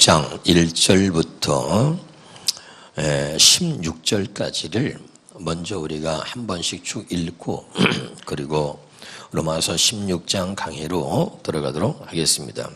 16장 1절부터 16절까지를 먼저 우리가 한 번씩 쭉 읽고 그리고 로마서 16장 강의로 들어가도록 하겠습니다.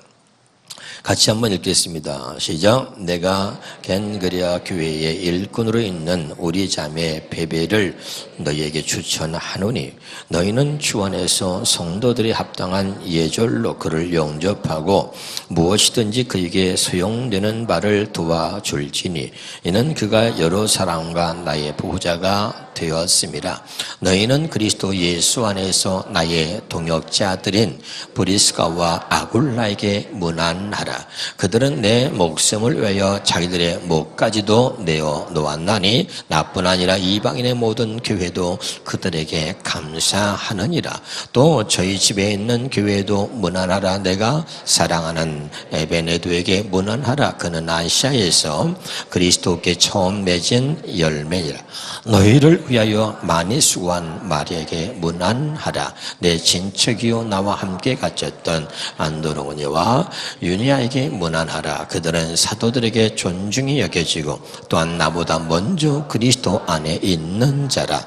같이 한번 읽겠습니다. 시작. 내가 겐그리아 교회의 일꾼으로 있는 우리 자매 베베를 너희에게 추천하노니 너희는 주 안에서 성도들이 합당한 예절로 그를 영접하고 무엇이든지 그에게 소용되는 바를 도와줄지니 이는 그가 여러 사람과 나의 보호자가 되었습니다. 너희는 그리스도 예수 안에서 나의 동역자들인 브리스가와 아굴라에게 문안하라. 그들은 내 목숨을 위하여 자기들의 목까지도 내어 놓았나니 나뿐 아니라 이방인의 모든 교회도 그들에게 감사하느니라. 또 저희 집에 있는 교회도 문안하라. 내가 사랑하는 에베네도에게 문안하라. 그는 아시아에서 그리스도께 처음 맺은 열매니라. 너희를 위하여 많이 수고한 마리에게 문안하라. 내 친척이요 나와 함께 갇혔던 안드로니와 유니아에게 문안하라. 그들은 사도들에게 존중이 여겨지고 또한 나보다 먼저 그리스도 안에 있는 자라.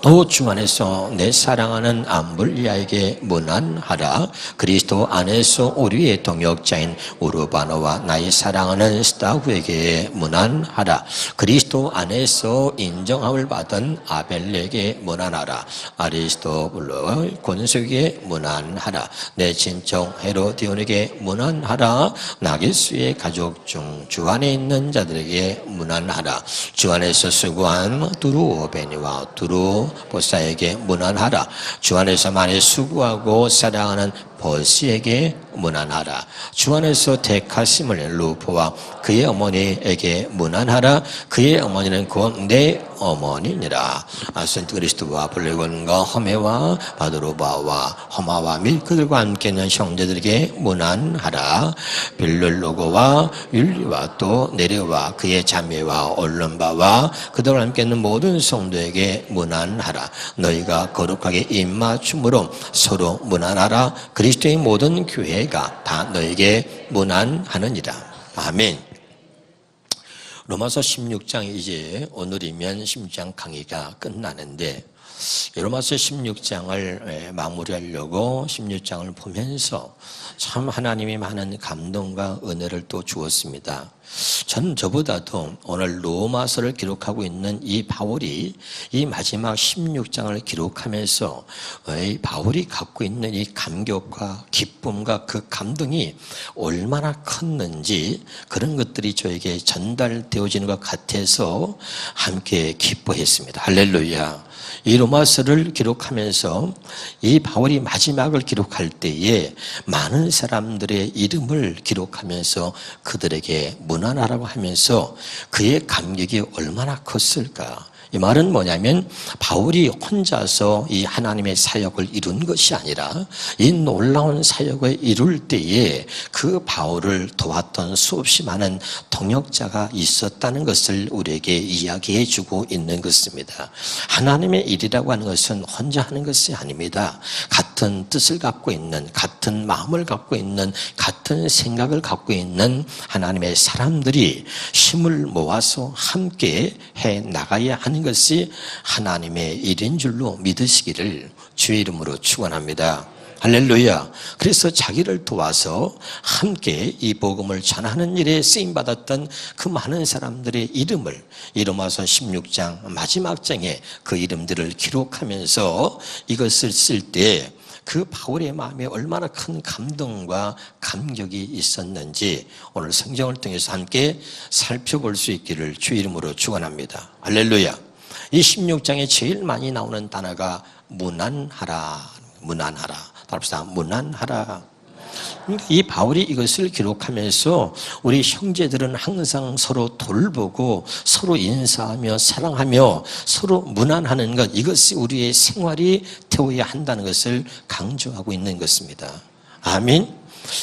또 주 안에서 내 사랑하는 암블리아에게 문안하라. 그리스도 안에서 우리의 동역자인 우르바노와 나의 사랑하는 스타후에게 문안하라. 그리스도 안에서 인정함을 받은 아벨에게 문안하라. 아리스토블로의 권속에게 문안하라. 내 친척 헤로디온에게 문안하라. 나게수의 가족 중 주 안에 있는 자들에게 문안하라. 주 안에서 수고한 두루오베니와 두루보사에게 문안하라. 주 안에서 많이 수고하고 사랑하는 버시에게 문안하라. 주 안에서 택하심을 루포와 그의 어머니에게 문안하라. 그의 어머니는 곧 내 어머니니라. 산트 그리스도와 블레곤과 허메와 바드로바와 허마와 및 그들과 함께 있는 형제들에게 문안하라. 빌룰로고와 율리와 또 네레와 그의 자매와 올름바와 그들과 함께 있는 모든 성도에게 문안하라. 너희가 거룩하게 입맞춤으로 서로 문안하라. 그리스도의 모든 교회가 다 너에게 문안하느니라. 아멘. 로마서 16장 이제 오늘이면 16장 강의가 끝나는데 로마서 16장을 마무리하려고 16장을 보면서 참 하나님이 많은 감동과 은혜를 또 주었습니다. 저는 저보다도 오늘 로마서를 기록하고 있는 이 바울이 이 마지막 16장을 기록하면서 이 바울이 갖고 있는 이 감격과 기쁨과 그 감동이 얼마나 컸는지 그런 것들이 저에게 전달되어지는 것 같아서 함께 기뻐했습니다. 할렐루야. 이 로마서를 기록하면서 이 바울이 마지막을 기록할 때에 많은 사람들의 이름을 기록하면서 그들에게 문안하라고 하면서 그의 감격이 얼마나 컸을까. 이 말은 뭐냐면 바울이 혼자서 이 하나님의 사역을 이룬 것이 아니라 이 놀라운 사역을 이룰 때에 그 바울을 도왔던 수없이 많은 동역자가 있었다는 것을 우리에게 이야기해 주고 있는 것입니다. 하나님의 일이라고 하는 것은 혼자 하는 것이 아닙니다. 같은 뜻을 갖고 있는, 같은 마음을 갖고 있는, 같은 생각을 갖고 있는 하나님의 사람들이 힘을 모아서 함께 해 나가야 하는 것이 하나님의 일인 줄로 믿으시기를 주의 이름으로 축원합니다. 할렐루야. 그래서 자기를 도와서 함께 이 복음을 전하는 일에 쓰임받았던 그 많은 사람들의 이름을 이 로마서 16장 마지막 장에 그 이름들을 기록하면서 이것을 쓸 때 그 바울의 마음에 얼마나 큰 감동과 감격이 있었는지 오늘 성경을 통해서 함께 살펴볼 수 있기를 주의 이름으로 축원합니다. 할렐루야. 이 16장에 제일 많이 나오는 단어가 문안하라. 문안하라. 답시다. 문안하라. 이 바울이 이것을 기록하면서 우리 형제들은 항상 서로 돌보고 서로 인사하며 사랑하며 서로 문안하는 것, 이것이 우리의 생활이 되어야 한다는 것을 강조하고 있는 것입니다. 아멘.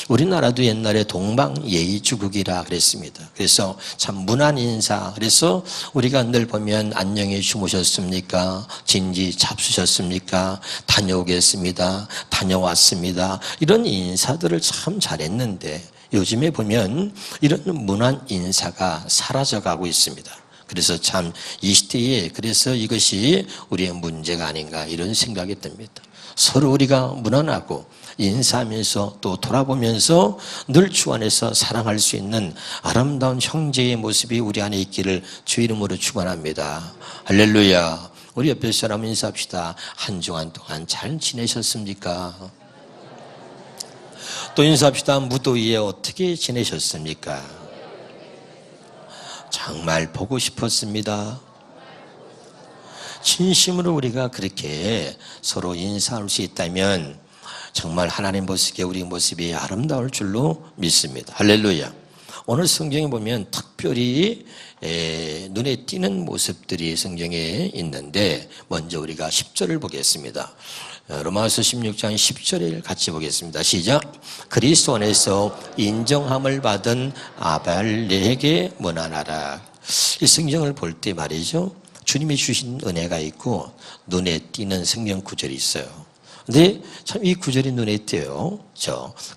우리나라도 옛날에 동방예의주국이라 그랬습니다. 그래서 참 문안 인사, 그래서 우리가 늘 보면 안녕히 주무셨습니까? 진지 잡수셨습니까? 다녀오겠습니다. 다녀왔습니다. 이런 인사들을 참 잘했는데 요즘에 보면 이런 문안 인사가 사라져가고 있습니다. 그래서 참 이 시대에 그래서 이것이 우리의 문제가 아닌가 이런 생각이 듭니다. 서로 우리가 무난하고 인사하면서 또 돌아보면서 늘 주 안에서 사랑할 수 있는 아름다운 형제의 모습이 우리 안에 있기를 주 이름으로 축원합니다. 할렐루야. 우리 옆에 사람 인사합시다. 한 주간 동안 잘 지내셨습니까? 또 인사합시다. 무더위에 어떻게 지내셨습니까? 정말 보고 싶었습니다. 진심으로 우리가 그렇게 서로 인사할 수 있다면 정말 하나님 보시기에 우리 모습이 아름다울 줄로 믿습니다. 할렐루야. 오늘 성경에 보면 특별히 눈에 띄는 모습들이 성경에 있는데 먼저 우리가 10절을 보겠습니다. 로마서 16장 10절을 같이 보겠습니다. 시작. 그리스도 안에서 인정함을 받은 아벨에게 문안하라. 이 성경을 볼 때 말이죠, 주님이 주신 은혜가 있고 눈에 띄는 성경 구절이 있어요. 근데 참 이 구절이 눈에 띄어요.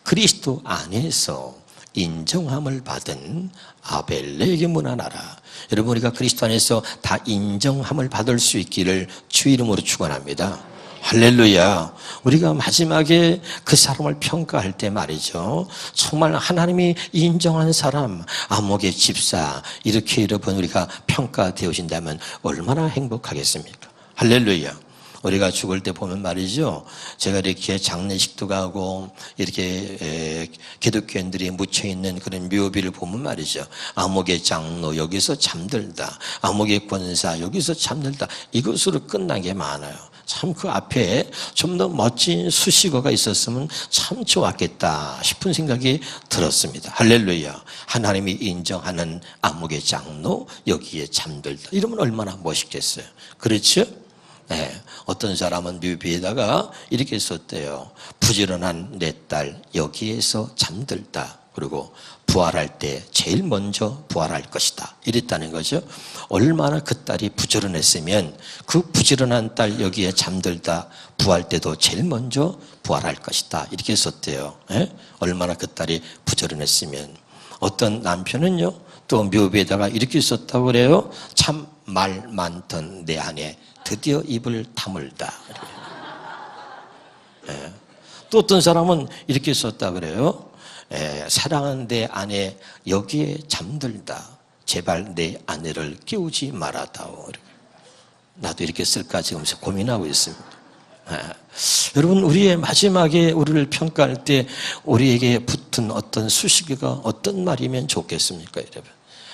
그리스도 안에서 인정함을 받은 아벨에게 문안하라. 여러분, 우리가 그리스도 안에서 다 인정함을 받을 수 있기를 주 이름으로 축원합니다. 할렐루야. 우리가 마지막에 그 사람을 평가할 때 말이죠, 정말 하나님이 인정한 사람, 암흑의 집사, 이렇게 여러분 우리가 평가되어진다면 얼마나 행복하겠습니까? 할렐루야. 우리가 죽을 때 보면 말이죠, 제가 이렇게 장례식도 가고 이렇게 기독교인들이 묻혀있는 그런 묘비를 보면 말이죠, 암흑의 장로 여기서 잠들다, 암흑의 권사 여기서 잠들다, 이것으로 끝난 게 많아요. 참 그 앞에 좀 더 멋진 수식어가 있었으면 참 좋았겠다 싶은 생각이 들었습니다. 할렐루야. 하나님이 인정하는 암흑의 장로 여기에 잠들다, 이러면 얼마나 멋있겠어요. 그렇죠? 네. 어떤 사람은 뮤비에다가 이렇게 썼대요. 부지런한 내 딸 여기에서 잠들다. 그리고 부활할 때 제일 먼저 부활할 것이다, 이랬다는 거죠. 얼마나 그 딸이 부지런했으면 그 부지런한 딸 여기에 잠들다 부활 때도 제일 먼저 부활할 것이다, 이렇게 썼대요. 예? 얼마나 그 딸이 부지런했으면. 어떤 남편은요, 또 묘비에다가 이렇게 썼다고 그래요. 참 말 많던 내 아내 드디어 입을 다물다. 예. 또 어떤 사람은 이렇게 썼다 그래요. 사랑하는 내 아내 여기에 잠들다. 제발 내 아내를 깨우지 말아다오. 나도 이렇게 쓸까 지금 고민하고 있습니다. 여러분, 우리의 마지막에 우리를 평가할 때 우리에게 붙은 어떤 수식어가 어떤 말이면 좋겠습니까, 여러분?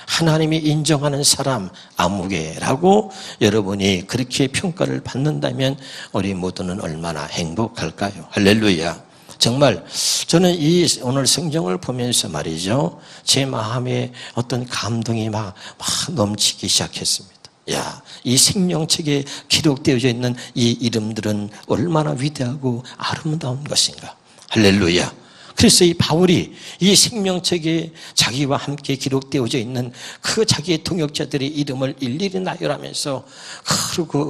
하나님이 인정하는 사람, 아무개라고 여러분이 그렇게 평가를 받는다면 우리 모두는 얼마나 행복할까요? 할렐루야. 정말 저는 이 오늘 성경을 보면서 말이죠, 제 마음에 어떤 감동이 막 넘치기 시작했습니다. 야, 이 생명책에 기록되어져 있는 이 이름들은 얼마나 위대하고 아름다운 것인가. 할렐루야. 그래서 이 바울이 이 생명책에 자기와 함께 기록되어져 있는 그 자기의 동역자들의 이름을 일일이 나열하면서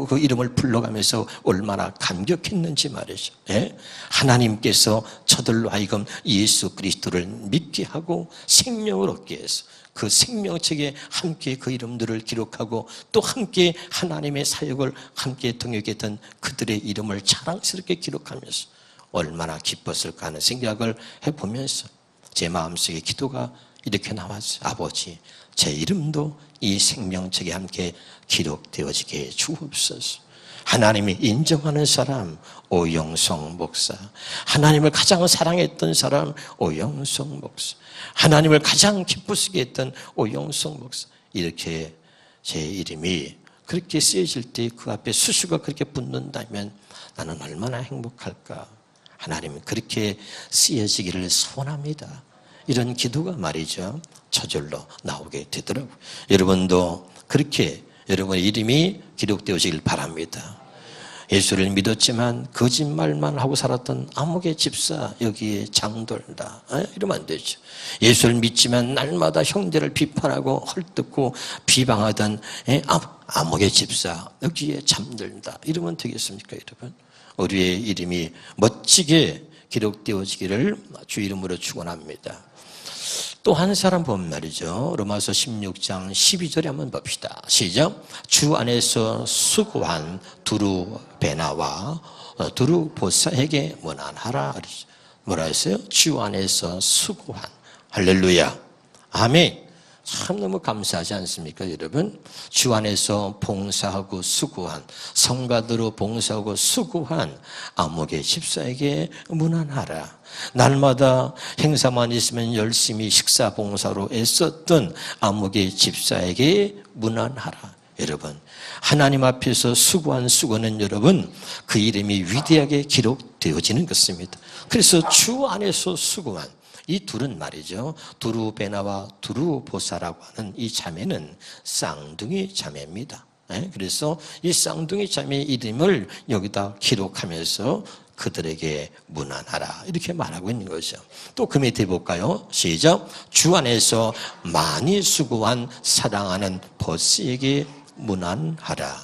그 이름을 불러가면서 얼마나 감격했는지 말이죠. 예? 하나님께서 저들로 하여금 예수 그리스도를 믿게 하고 생명을 얻게 해서 그 생명책에 함께 그 이름들을 기록하고 또 함께 하나님의 사역을 함께 동역했던 그들의 이름을 자랑스럽게 기록하면서 얼마나 기뻤을까 하는 생각을 해보면서 제 마음속에 기도가 이렇게 나왔어요. 아버지, 제 이름도 이 생명책에 함께 기록되어지게 주옵소서. 하나님이 인정하는 사람 오영성 목사, 하나님을 가장 사랑했던 사람 오영성 목사, 하나님을 가장 기쁘시게 했던 오영성 목사, 이렇게 제 이름이 그렇게 쓰여질 때 그 앞에 수식어가 그렇게 붙는다면 나는 얼마나 행복할까. 하나님은 그렇게 쓰여지기를 소원합니다. 이런 기도가 말이죠, 저절로 나오게 되더라고요. 여러분도 그렇게 여러분의 이름이 기록되어지길 바랍니다. 예수를 믿었지만 거짓말만 하고 살았던 암흑의 집사 여기에 장돌다, 이러면 안 되죠. 예수를 믿지만 날마다 형제를 비판하고 헐뜯고 비방하던 암흑의 집사 여기에 잠들다, 이러면 되겠습니까, 여러분? 우리의 이름이 멋지게 기록되어지기를 주 이름으로 축원합니다. 또 한 사람 보면 말이죠. 로마서 16장 12절에 한번 봅시다. 시작. 주 안에서 수고한 두루베나와 두루보사에게 문안하라. 뭐라 했어요? 주 안에서 수고한. 할렐루야. 아멘. 참 너무 감사하지 않습니까, 여러분? 주 안에서 봉사하고 수고한, 성가대로 봉사하고 수고한 아무개 집사에게 문안하라. 날마다 행사만 있으면 열심히 식사 봉사로 애썼던 아무개 집사에게 문안하라. 여러분, 하나님 앞에서 수고한 수고는 여러분 그 이름이 위대하게 기록되어지는 것입니다. 그래서 주 안에서 수고한 이 둘은 말이죠. 두루베나와 두루보사라고 하는 이 자매는 쌍둥이 자매입니다. 그래서 이 쌍둥이 자매의 이름을 여기다 기록하면서 그들에게 문안하라 이렇게 말하고 있는 거죠. 또 그 밑에 볼까요? 시작. 주 안에서 많이 수고한 사랑하는 보스에게 문안하라.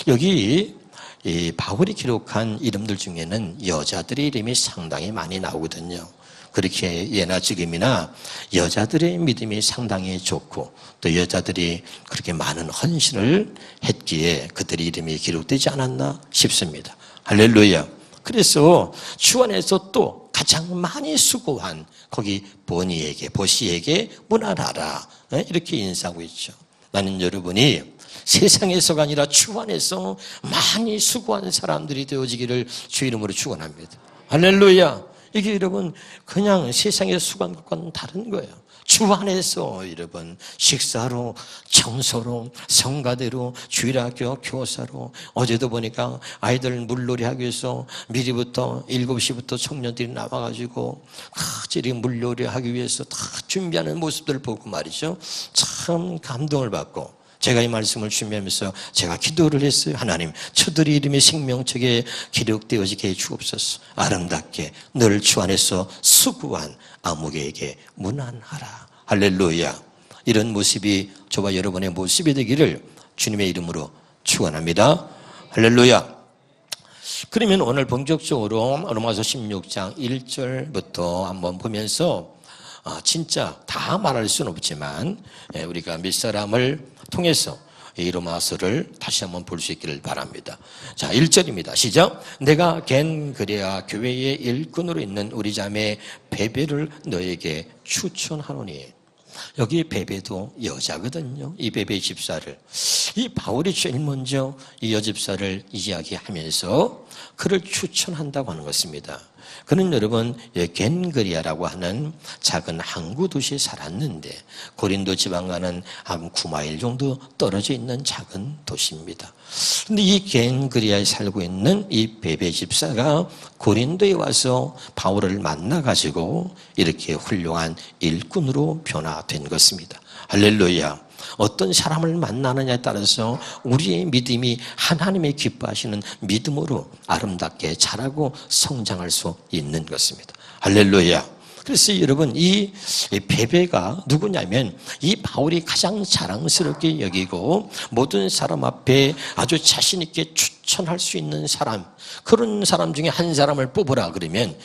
여기 이 바울이 기록한 이름들 중에는 여자들의 이름이 상당히 많이 나오거든요. 그렇게 예나 지금이나 여자들의 믿음이 상당히 좋고 또 여자들이 그렇게 많은 헌신을 했기에 그들의 이름이 기록되지 않았나 싶습니다. 할렐루야. 그래서 주 안에서 또 가장 많이 수고한 거기 보시에게 문안하라 이렇게 인사하고 있죠. 나는 여러분이 세상에서가 아니라 주 안에서 많이 수고한 사람들이 되어지기를 주 이름으로 축원합니다. 할렐루야. 이게 여러분 그냥 세상의 수고한 것과는 다른 거예요. 주 안에서 여러분 식사로, 청소로, 성가대로, 주일학교 교사로 어제도 보니까 아이들 물놀이 하기 위해서 미리부터 7시부터 청년들이 나와가지고 각질이 물놀이 하기 위해서 다 준비하는 모습들을 보고 말이죠. 참 감동을 받고 제가 이 말씀을 준비하면서 제가 기도를 했어요. 하나님, 저들의 이름이 생명책에 기록되어지게 해 주옵소서. 아름답게 늘 주 안에서 수고한 아무개에게 문안하라. 할렐루야. 이런 모습이 저와 여러분의 모습이 되기를 주님의 이름으로 축원합니다. 할렐루야. 그러면 오늘 본격적으로 로마서 16장 1절부터 한번 보면서 진짜 다 말할 수는 없지만 우리가 몇 사람을 통해서 이 로마서를 다시 한번 볼 수 있기를 바랍니다. 자, 1절입니다. 시작. 내가 겐그레아 교회의 일꾼으로 있는 우리 자매 베베를 너에게 추천하노니. 여기 베베도 여자거든요. 이 베베 집사를. 이 바울이 제일 먼저 이 여집사를 이야기하면서 그를 추천한다고 하는 것입니다. 그는 여러분 겐그리아라고 하는 작은 항구 도시에 살았는데 고린도 지방과는 한 9마일 정도 떨어져 있는 작은 도시입니다. 그런데 이 겐그리아에 살고 있는 이 베베 집사가 고린도에 와서 바울을 만나가지고 이렇게 훌륭한 일꾼으로 변화된 것입니다. 할렐루야. 어떤 사람을 만나느냐에 따라서 우리의 믿음이 하나님의 기뻐하시는 믿음으로 아름답게 자라고 성장할 수 있는 것입니다. 할렐루야. 그래서 여러분 이 베베가 누구냐면 이 바울이 가장 자랑스럽게 여기고 모든 사람 앞에 아주 자신 있게 추천할 수 있는 사람, 그런 사람 중에 한 사람을 뽑으라 그러면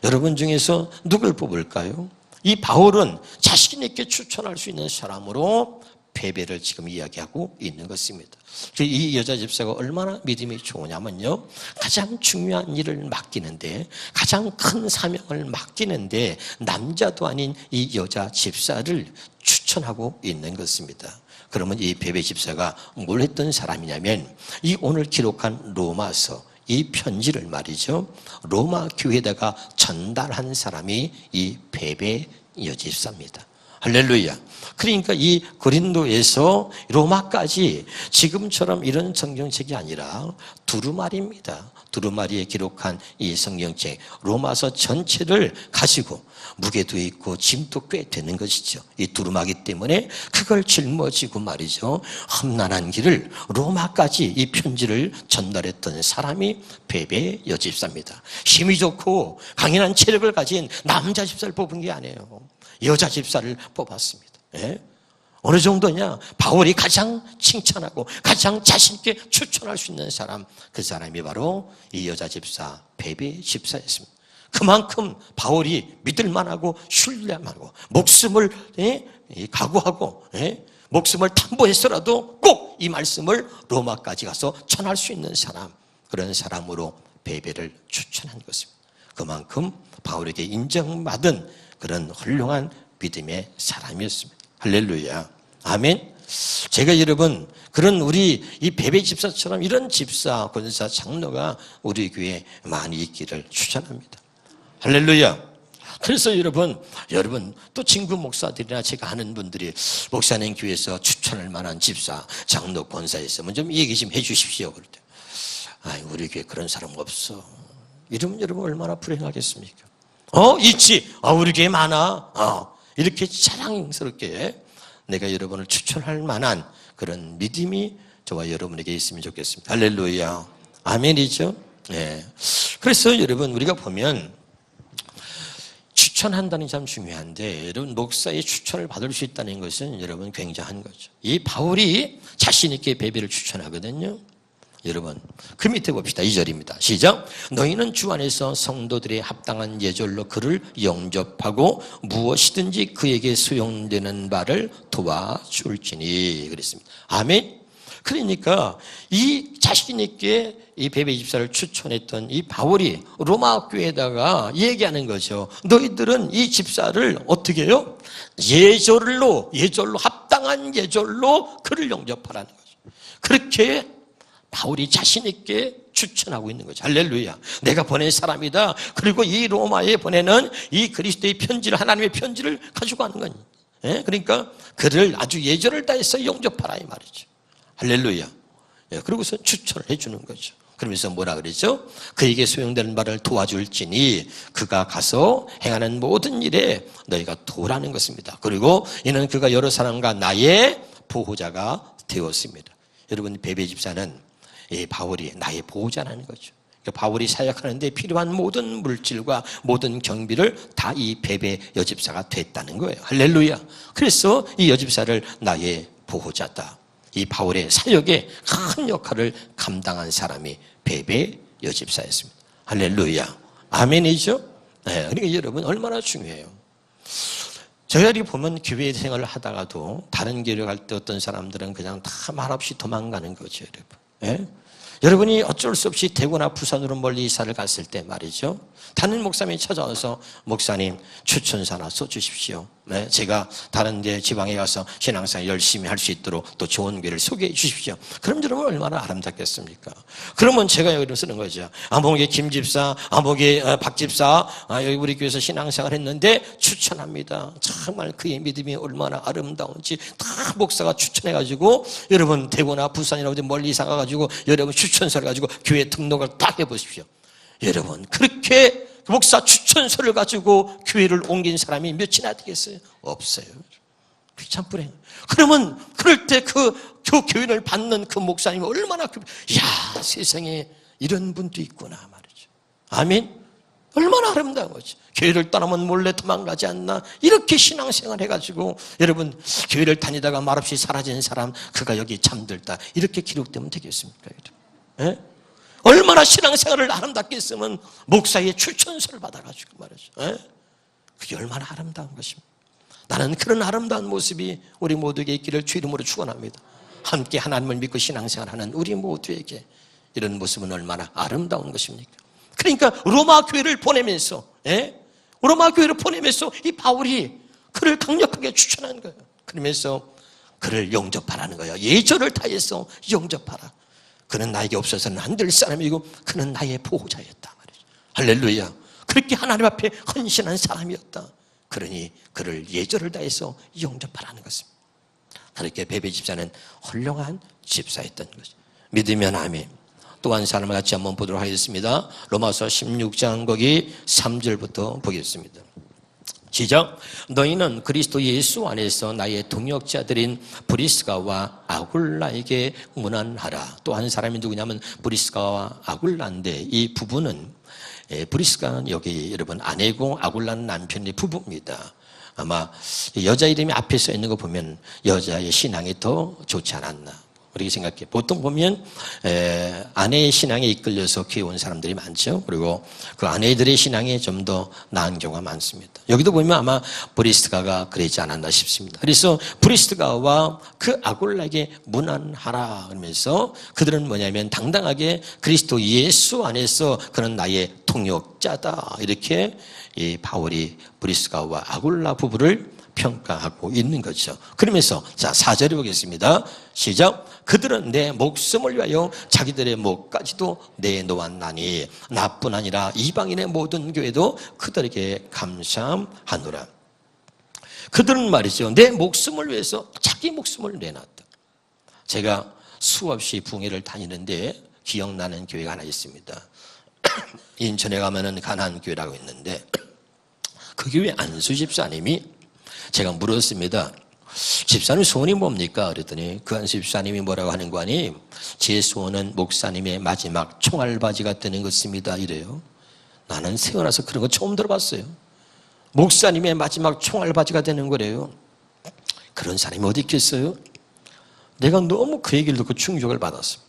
여러분 중에서 누굴 뽑을까요? 이 바울은 자신 있게 추천할 수 있는 사람으로 베베를 지금 이야기하고 있는 것입니다. 이 여자 집사가 얼마나 믿음이 좋으냐면요, 가장 중요한 일을 맡기는데, 가장 큰 사명을 맡기는데 남자도 아닌 이 여자 집사를 추천하고 있는 것입니다. 그러면 이 베베 집사가 뭘 했던 사람이냐면 이 오늘 기록한 로마서 이 편지를 말이죠, 로마 교회에다가 전달한 사람이 이 베베 여집사입니다. 할렐루야. 그러니까 이 고린도에서 로마까지 지금처럼 이런 성경책이 아니라 두루마리입니다. 두루마리에 기록한 이 성경책 로마서 전체를 가지고 무게도 있고 짐도 꽤 되는 것이죠. 이 두루마기 때문에 그걸 짊어지고 말이죠, 험난한 길을 로마까지 이 편지를 전달했던 사람이 베베 여집사입니다. 힘이 좋고 강인한 체력을 가진 남자 집사를 뽑은 게 아니에요. 여자 집사를 뽑았습니다. 예? 어느 정도냐? 바울이 가장 칭찬하고 가장 자신 있게 추천할 수 있는 사람, 그 사람이 바로 이 여자 집사 베베 집사였습니다. 그만큼 바울이 믿을만하고 신뢰만하고 목숨을 각오하고 목숨을 담보해서라도 꼭 이 말씀을 로마까지 가서 전할 수 있는 사람, 그런 사람으로 베베를 추천한 것입니다. 그만큼 바울에게 인정받은 그런 훌륭한 믿음의 사람이었습니다. 할렐루야. 아멘. 제가 여러분 그런 우리 이 베베 집사처럼 이런 집사, 권사, 장로가 우리 교회에 많이 있기를 추천합니다. 할렐루야. 그래서 여러분 또 친구 목사들이나 제가 아는 분들이 목사님 교회에서 추천할 만한 집사, 장로, 권사 있으면 좀 얘기 좀 해 주십시오. 그럴 때 우리 교회 그런 사람 없어. 이러면 여러분 얼마나 불행하겠습니까? 있지. 우리 교회 많아. 이렇게 자랑스럽게 내가 여러분을 추천할 만한 그런 믿음이 저와 여러분에게 있으면 좋겠습니다. 할렐루야. 아멘이죠? 네. 그래서 여러분 우리가 보면 추천한다는 게 참 중요한데, 여러분 목사의 추천을 받을 수 있다는 것은 여러분 굉장한 거죠. 이 바울이 자신 있게 베베를 추천하거든요. 여러분 그 밑에 봅시다. 2절입니다. 시작. 너희는 주 안에서 성도들의 합당한 예절로 그를 영접하고 무엇이든지 그에게 수용되는 바를 도와줄지니 그랬습니다. 아멘. 그러니까 이 자신 있게 이 베베 집사를 추천했던 이 바울이 로마 교회에다가 얘기하는 거죠. 너희들은 이 집사를 어떻게 해요? 예절로 합당한 예절로 그를 영접하라는 거죠. 그렇게 바울이 자신 있게 추천하고 있는 거죠. 할렐루야. 내가 보낸 사람이다. 그리고 이 로마에 보내는 이 그리스도의 편지를, 하나님의 편지를 가지고 가는 거니. 그러니까 그를 아주 예절을 다해서 영접하라 이 말이죠. 할렐루야. 그러고서 추천을 해주는 거죠. 그러면서 뭐라 그러죠? 그에게 소용되는 바를 도와줄지니 그가 가서 행하는 모든 일에 너희가 도라는 것입니다. 그리고 이는 그가 여러 사람과 나의 보호자가 되었습니다. 여러분 베베 집사는 이 바울이 나의 보호자라는 거죠. 그러니까 바울이 사역하는데 필요한 모든 물질과 모든 경비를 다 이 베베 여집사가 됐다는 거예요. 할렐루야. 그래서 이 여집사를 나의 보호자다. 이 바울의 사역에 큰 역할을 감당한 사람이 베베 여집사였습니다. 할렐루야. 아멘이죠? 네, 그러니까 여러분 얼마나 중요해요. 저희들이 보면 교회 생활을 하다가도 다른 교회를 갈 때 어떤 사람들은 그냥 다 말없이 도망가는 거죠, 여러분. 네? 여러분이 어쩔 수 없이 대구나 부산으로 멀리 이사를 갔을 때 말이죠. 담임 목사님이 찾아와서 목사님 추천서 하나 써주십시오. 네, 제가 다른 데 지방에 가서 신앙생활 열심히 할 수 있도록 또 좋은 교회를 소개해 주십시오. 그럼 여러분 얼마나 아름답겠습니까? 그러면 제가 여기로 쓰는 거죠. 아목의 김집사, 아목의 박집사, 여기 우리 교회에서 신앙생활 했는데 추천합니다. 정말 그의 믿음이 얼마나 아름다운지 다 목사가 추천해가지고 여러분 대구나 부산이나 어디 멀리 이사 가가지고 여러분 추천서를 가지고 교회 등록을 딱 해보십시오. 여러분 그렇게 목사 추천서를 가지고 교회를 옮긴 사람이 몇이나 되겠어요? 없어요. 그게 참 불행. 그러면 그럴 때 그 교회를 받는 그 목사님이 얼마나 야 세상에 이런 분도 있구나 말이죠. 아멘. 얼마나 아름다운 거지. 교회를 떠나면 몰래 도망가지 않나. 이렇게 신앙생활 해가지고 여러분 교회를 다니다가 말없이 사라진 사람 그가 여기 잠들다 이렇게 기록되면 되겠습니까? 예? 얼마나 신앙생활을 아름답게 했으면 목사의 추천서를 받아가지고 말이죠. 예? 그게 얼마나 아름다운 것입니다. 나는 그런 아름다운 모습이 우리 모두에게 있기를 주 이름으로 축원합니다. 함께 하나님을 믿고 신앙생활하는 우리 모두에게 이런 모습은 얼마나 아름다운 것입니까? 그러니까 로마 교회를 보내면서 로마 교회를 보내면서 이 바울이 그를 강력하게 추천한 거예요. 그러면서 그를 영접하라는 거예요. 예절을 다해서 영접하라. 그는 나에게 없어서는 안 될 사람이고 그는 나의 보호자였다 말이죠. 할렐루야. 그렇게 하나님 앞에 헌신한 사람이었다. 그러니 그를 예절을 다해서 영접하라는 것입니다. 그렇게 베베 집사는 훌륭한 집사였던 것이죠. 믿으면 아멘. 또 한 사람을 같이 한번 보도록 하겠습니다. 로마서 16장 거기 3절부터 보겠습니다. 시작. 너희는 그리스도 예수 안에서 나의 동역자들인 브리스가와 아굴라에게 문안하라. 또 한 사람이 누구냐면 브리스가와 아굴라인데 이 부부는 브리스가는 여기 여러분 아내고 아굴라는 남편의 부부입니다. 아마 여자 이름이 앞에 써 있는 거 보면 여자의 신앙이 더 좋지 않았나. 우리가 생각해. 보통 보면 아내의 신앙에 이끌려서 교회 온 사람들이 많죠. 그리고 그 아내들의 신앙에 좀 더 나은 경우가 많습니다. 여기도 보면 아마 브리스가가 그러지 않았나 싶습니다. 그래서 브리스가와 그 아굴라에게 문안하라 그러면서 그들은 뭐냐면 당당하게 그리스도 예수 안에서 그는 나의 통역자다. 이렇게 이 바울이 브리스가와 아굴라 부부를 평가하고 있는 거죠. 그러면서 자 4절에 보겠습니다. 시작. 그들은 내 목숨을 위하여 자기들의 목까지도 내놓았나니 나뿐 아니라 이방인의 모든 교회도 그들에게 감사하노라. 그들은 말이죠, 내 목숨을 위해서 자기 목숨을 내놨다. 제가 수없이 붕회를 다니는데 기억나는 교회가 하나 있습니다. 인천에 가면은 가나안 교회라고 있는데 그 교회 안수 집사님이 제가 물었습니다. 집사님 소원이 뭡니까? 그랬더니 그 안수 집사님이 뭐라고 하는 거 아니? 제 소원은 목사님의 마지막 총알바지가 되는 것입니다. 이래요. 나는 태어나서 그런 거 처음 들어봤어요. 목사님의 마지막 총알바지가 되는 거래요. 그런 사람이 어디 있겠어요? 내가 너무 그 얘기를 듣고 충격을 받았어요.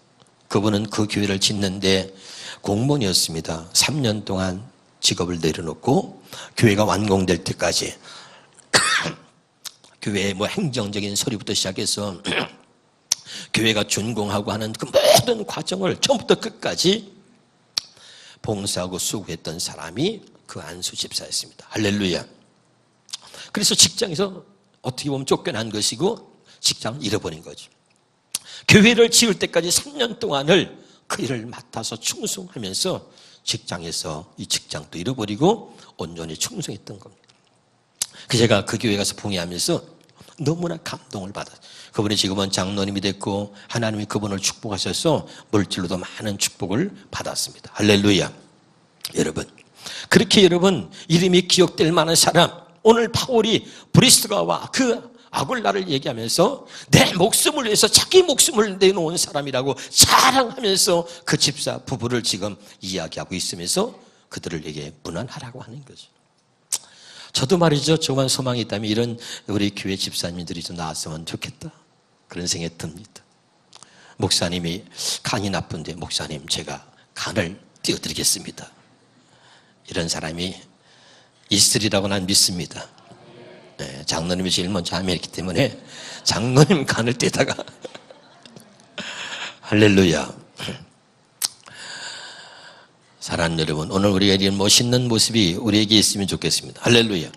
그분은 그 교회를 짓는데 공무원이었습니다. 3년 동안 직업을 내려놓고 교회가 완공될 때까지 교회의 뭐 행정적인 서류부터 시작해서 교회가 준공하고 하는 그 모든 과정을 처음부터 끝까지 봉사하고 수고했던 사람이 그 안수 집사였습니다. 할렐루야. 그래서 직장에서 어떻게 보면 쫓겨난 것이고 직장을 잃어버린 거죠. 교회를 지을 때까지 3년 동안을 그 일을 맡아서 충성하면서 직장에서 이 직장도 잃어버리고 온전히 충성했던 겁니다. 제가 그 교회 가서 봉회하면서 너무나 감동을 받았어요. 그분이 지금은 장로님이 됐고 하나님이 그분을 축복하셔서 물질로도 많은 축복을 받았습니다. 할렐루야. 여러분, 그렇게 여러분 이름이 기억될 만한 사람, 오늘 바울이 브리스가와 그 아굴라를 얘기하면서 내 목숨을 위해서 자기 목숨을 내놓은 사람이라고 자랑하면서 그 집사 부부를 지금 이야기하고 있으면서 그들에게 문안하라고 하는 거죠. 저도 말이죠, 조그만 소망이 있다면 이런 우리 교회 집사님들이 좀 나왔으면 좋겠다, 그런 생각이 듭니다. 목사님이 간이 나쁜데 목사님 제가 간을 띄워드리겠습니다, 이런 사람이 있으리라고 난 믿습니다. 네, 장로님이 제일 먼저 아멘했기 때문에 장로님 간을 떼다가 할렐루야. 사랑하는 여러분, 오늘 우리가 이런 멋있는 모습이 우리에게 있으면 좋겠습니다. 할렐루야.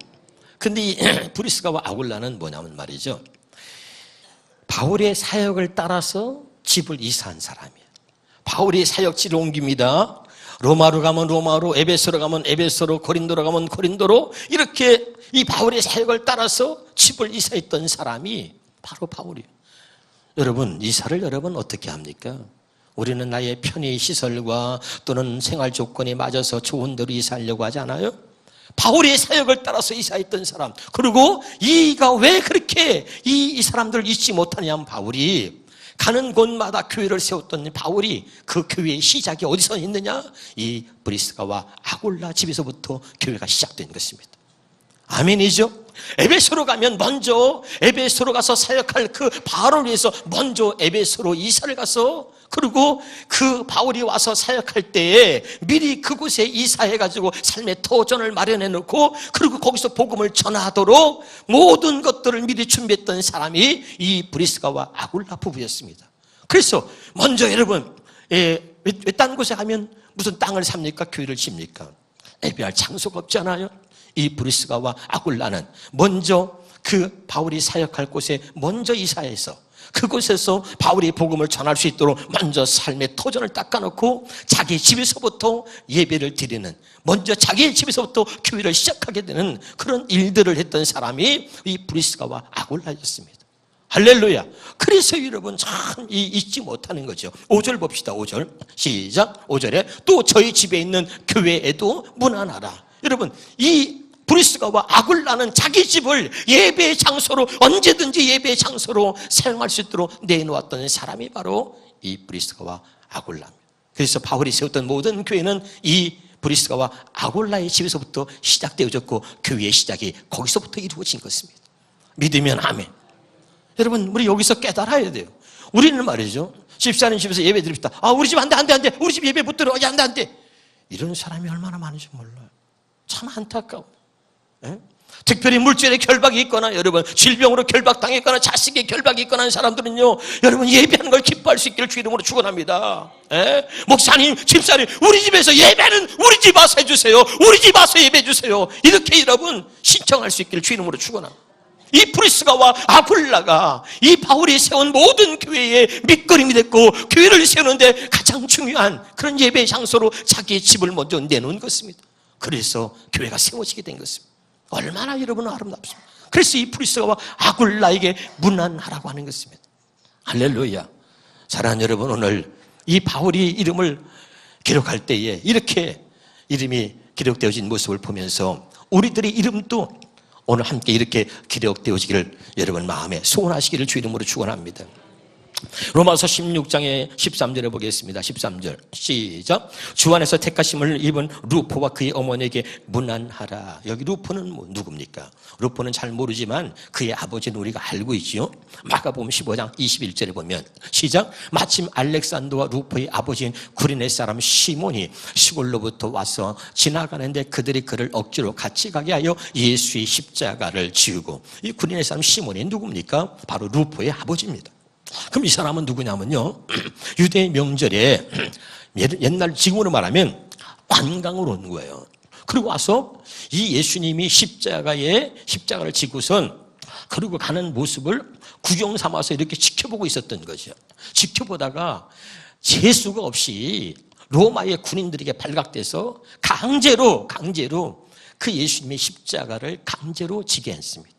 근데 이 브리스가와 아굴라는 뭐냐면 말이죠, 바울의 사역을 따라서 집을 이사한 사람이에요. 바울이 사역지를 옮깁니다. 로마로 가면 로마로, 에베소로 가면 에베소로, 고린도로 가면 고린도로, 이렇게 이 바울의 사역을 따라서 집을 이사했던 사람이 바로 바울이에요. 여러분, 이사를 여러분 어떻게 합니까? 우리는 나의 편의 시설과 또는 생활 조건이 맞아서 좋은 데로 이사하려고 하지 않아요? 바울의 사역을 따라서 이사했던 사람, 그리고 이가 왜 그렇게 이 사람들을 잊지 못하냐면 바울이 가는 곳마다 교회를 세웠던 바울이 그 교회의 시작이 어디서 있느냐? 이 브리스가와 아굴라 집에서부터 교회가 시작된 것입니다. 아멘이죠? 에베소로 가면 먼저 에베소로 가서 사역할 그 바울을 위해서 먼저 에베소로 이사를 가서, 그리고 그 바울이 와서 사역할 때에 미리 그곳에 이사해가지고 삶의 터전을 마련해 놓고, 그리고 거기서 복음을 전하도록 모든 것들을 미리 준비했던 사람이 이 브리스가와 아굴라 부부였습니다. 그래서 먼저 여러분, 왜 딴 곳에 가면 무슨 땅을 삽니까? 교회를 집니까? 예배할 장소가 없잖아요. 이 브리스가와 아굴라는 먼저 그 바울이 사역할 곳에 먼저 이사해서 그곳에서 바울이 복음을 전할 수 있도록 먼저 삶의 터전을 닦아놓고 자기 집에서부터 예배를 드리는, 먼저 자기 집에서부터 교회를 시작하게 되는 그런 일들을 했던 사람이 이 브리스가와 아굴라였습니다. 할렐루야. 그래서 여러분 참 잊지 못하는 거죠. 5절 봅시다. 5절 시작. 5절에 또 저희 집에 있는 교회에도 문안하라. 여러분, 이 브리스가와 아굴라는 자기 집을 예배의 장소로, 언제든지 예배의 장소로 사용할 수 있도록 내놓았던 사람이 바로 이 브리스가와 아굴라입니다. 그래서 바울이 세웠던 모든 교회는 이 브리스가와 아굴라의 집에서부터 시작되어졌고 교회의 시작이 거기서부터 이루어진 것입니다. 믿으면 아멘. 여러분, 우리 여기서 깨달아야 돼요. 우리는 말이죠, 집사님 집에서 예배 드립시다. 우리 집 안 돼. 우리 집 예배 못 들어. 안 돼. 이런 사람이 얼마나 많은지 몰라요. 참 안타까워. 예? 특별히 물질의 결박이 있거나, 여러분 질병으로 결박당했거나 자식의 결박이 있거나 하는 사람들은요, 여러분 예배하는 걸 기뻐할 수 있기를 주 이름으로 축원합니다. 예? 목사님, 집사님, 우리 집에서 예배는 우리 집 와서 해주세요. 우리 집 와서 예배해 주세요. 이렇게 여러분 신청할 수 있기를 주 이름으로 축원합니다. 이 프리스가와 아굴라가 이 바울이 세운 모든 교회의 밑거름이 됐고, 교회를 세우는데 가장 중요한 그런 예배 장소로 자기의 집을 먼저 내놓은 것입니다. 그래서 교회가 세워지게 된 것입니다. 얼마나 여러분 아름답습니다. 그래서 이 프리스가와 아굴라에게 문안하라고 하는 것입니다. 할렐루야. 사랑하는 여러분, 오늘 이 바울이 이름을 기록할 때에 이렇게 이름이 기록되어진 모습을 보면서 우리들의 이름도 오늘 함께 이렇게 기록되어지기를 여러분 마음에 소원하시기를 주 이름으로 축원합니다. 로마서 16장의 13절에 보겠습니다. 13절 시작. 주 안에서 택하심을 입은 루포와 그의 어머니에게 문안하라. 여기 루포는 누굽니까? 루포는 잘 모르지만 그의 아버지는 우리가 알고 있지요. 마가복음 15장 21절에 보면 시작. 마침 알렉산더와 루포의 아버지인 구레네 사람 시몬이 시골로부터 와서 지나가는데 그들이 그를 억지로 같이 가게 하여 예수의 십자가를 지우고, 이 구레네 사람 시몬이 누굽니까? 바로 루포의 아버지입니다. 그럼 이 사람은 누구냐면요, 유대 명절에 옛날 지금으로 말하면 관광으로 온 거예요. 그리고 와서 이 예수님이 십자가를 지고선 그리고 가는 모습을 구경 삼아서 이렇게 지켜보고 있었던 거죠. 지켜보다가 재수가 없이 로마의 군인들에게 발각돼서 강제로 그 예수님의 십자가를 강제로 지게 했습니다.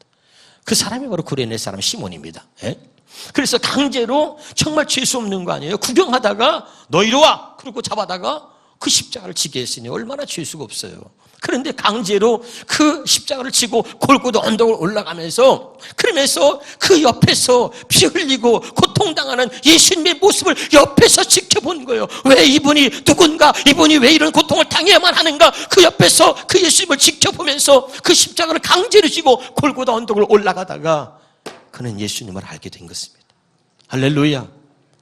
그 사람이 바로 구레네 사람 시몬입니다. 예? 그래서 강제로, 정말 죄수 없는 거 아니에요? 구경하다가 너 이리 와! 그러고 잡아다가 그 십자가를 지게 했으니 얼마나 죄수가 없어요. 그런데 강제로 그 십자가를 지고 골고다 언덕을 올라가면서, 그러면서 그 옆에서 피 흘리고 고통당하는 예수님의 모습을 옆에서 지켜본 거예요. 왜 이분이 누군가, 이분이 왜 이런 고통을 당해야만 하는가, 그 옆에서 그 예수님을 지켜보면서 그 십자가를 강제로 지고 골고다 언덕을 올라가다가 그는 예수님을 알게 된 것입니다. 할렐루야.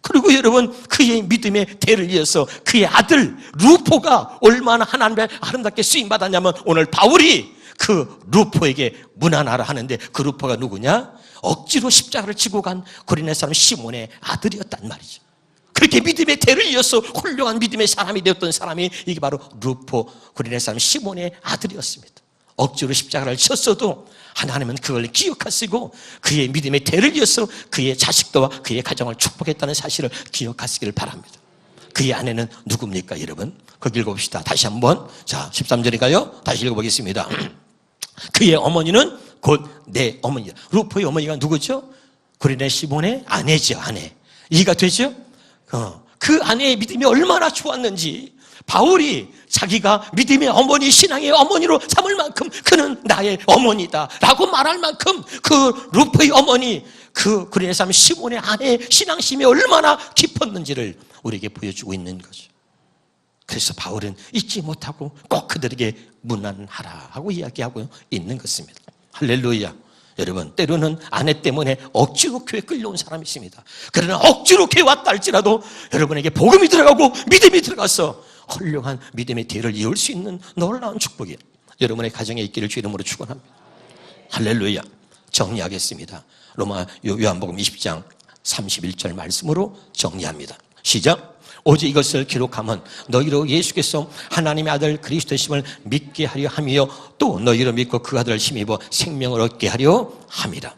그리고 여러분, 그의 믿음의 대를 이어서 그의 아들 루포가 얼마나 하나님의 아름답게 쓰임받았냐면, 오늘 바울이 그 루포에게 문안하라 하는데, 그 루포가 누구냐? 억지로 십자가를 지고 간 고레네 사람 시몬의 아들이었단 말이죠. 그렇게 믿음의 대를 이어서 훌륭한 믿음의 사람이 되었던 사람이 이게 바로 루포, 고레네 사람 시몬의 아들이었습니다. 억지로 십자가를 쳤어도 하나님은 그걸 기억하시고 그의 믿음의 대를 이어서 그의 자식도와 그의 가정을 축복했다는 사실을 기억하시기를 바랍니다. 그의 아내는 누굽니까, 여러분? 거기 읽어봅시다. 다시 한번. 자, 13절인가요? 다시 읽어보겠습니다. 그의 어머니는 곧 내 어머니다. 루포의 어머니가 누구죠? 고레네 시몬의 아내죠. 아내. 이해가 되죠? 그 아내의 믿음이 얼마나 좋았는지, 바울이 자기가 믿음의 어머니, 신앙의 어머니로 삼을 만큼 그는 나의 어머니다 라고 말할 만큼 그 루포의 어머니, 그 고레네 사람 시몬의 아내의 신앙심이 얼마나 깊었는지를 우리에게 보여주고 있는 거죠. 그래서 바울은 잊지 못하고 꼭 그들에게 문안하라 하고 이야기하고 있는 것입니다. 할렐루야. 여러분, 때로는 아내 때문에 억지로 교회 끌려온 사람이 있습니다. 그러나 억지로 교회 왔다 할지라도 여러분에게 복음이 들어가고 믿음이 들어가서 훌륭한 믿음의 대를 이을 수 있는 놀라운 축복이 여러분의 가정에 있기를 주 이름으로 축원합니다. 할렐루야. 정리하겠습니다. 요한복음 20장 31절 말씀으로 정리합니다. 시작. 오직 이것을 기록하면 너희로 예수께서 하나님의 아들 그리스도심을 믿게 하려 함이요 또 너희로 믿고 그 아들을 힘입어 생명을 얻게 하려 함이라.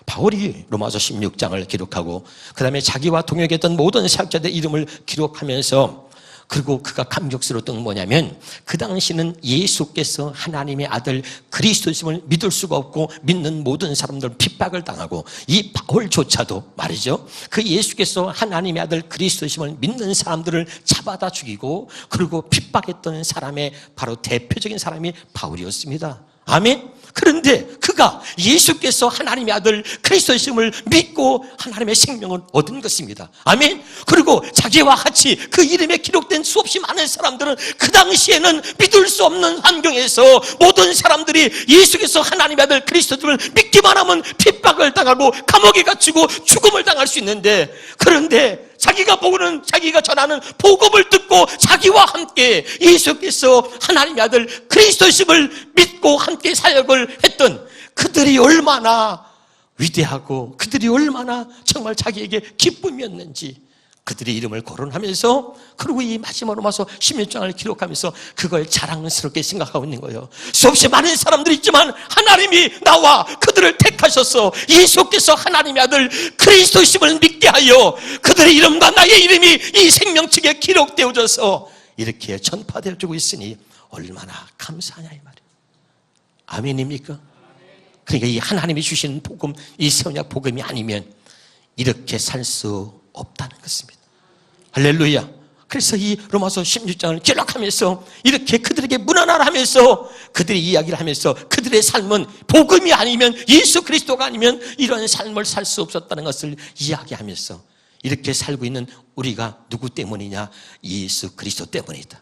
바울이 로마서 16장을 기록하고 그 다음에 자기와 동역했던 모든 사역자들 이름을 기록하면서, 그리고 그가 감격스러웠던 건 뭐냐면, 그 당시는 예수께서 하나님의 아들 그리스도심을 믿을 수가 없고 믿는 모든 사람들은 핍박을 당하고, 이 바울조차도 말이죠, 그 예수께서 하나님의 아들 그리스도심을 믿는 사람들을 잡아다 죽이고 그리고 핍박했던 사람의 바로 대표적인 사람이 바울이었습니다. 아멘. 그런데 그가 예수께서 하나님의 아들 그리스도이심을 믿고 하나님의 생명을 얻은 것입니다. 아멘. 그리고 자기와 같이 그 이름에 기록된 수없이 많은 사람들은 그 당시에는 믿을 수 없는 환경에서 모든 사람들이 예수께서 하나님의 아들 그리스도를 믿기만 하면 핍박을 당하고 감옥에 갇히고 죽음을 당할 수 있는데, 그런데 자기가 전하는 복음을 듣고 자기와 함께 예수께서 하나님의 아들 그리스도이심을 믿고 함께 사역을 했던 그들이 얼마나 위대하고 그들이 얼마나 정말 자기에게 기쁨이었는지 그들의 이름을 거론하면서, 그리고 이 마지막 로마서 16장을 기록하면서 그걸 자랑스럽게 생각하고 있는 거예요. 수없이 많은 사람들이 있지만 하나님이 나와 그들을 택하셔서 예수께서 하나님의 아들 그리스도이심을 믿게 하여 그들의 이름과 나의 이름이 이 생명책에 기록되어져서 이렇게 전파되어지고 있으니 얼마나 감사하냐 이 말이에요. 아멘입니까? 그러니까 이 하나님이 주시는 복음, 이 새언약 복음이 아니면 이렇게 살 수 없다는 것입니다. 할렐루야. 그래서 이 로마서 16장을 기록하면서 이렇게 그들에게 문안하라 하면서 그들의 이야기를 하면서 그들의 삶은 복음이 아니면, 예수 그리스도가 아니면 이런 삶을 살 수 없었다는 것을 이야기하면서 이렇게 살고 있는 우리가 누구 때문이냐? 예수 그리스도 때문이다.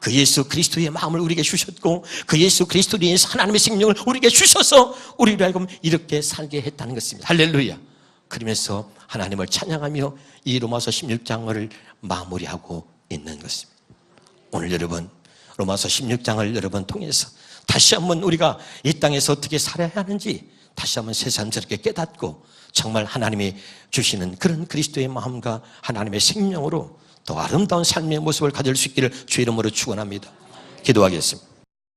그 예수 그리스도의 마음을 우리에게 주셨고 그 예수 그리스도에 의해서 하나님의 생명을 우리에게 주셔서 우리를 알고 이렇게 살게 했다는 것입니다. 할렐루야. 그러면서 하나님을 찬양하며 이 로마서 16장을 마무리하고 있는 것입니다. 오늘 여러분 로마서 16장을 여러분 통해서 다시 한번 우리가 이 땅에서 어떻게 살아야 하는지 다시 한번 새삼스럽게 깨닫고 정말 하나님이 주시는 그런 그리스도의 마음과 하나님의 생명으로 더 아름다운 삶의 모습을 가질 수 있기를 주의 이름으로 축원합니다. 기도하겠습니다.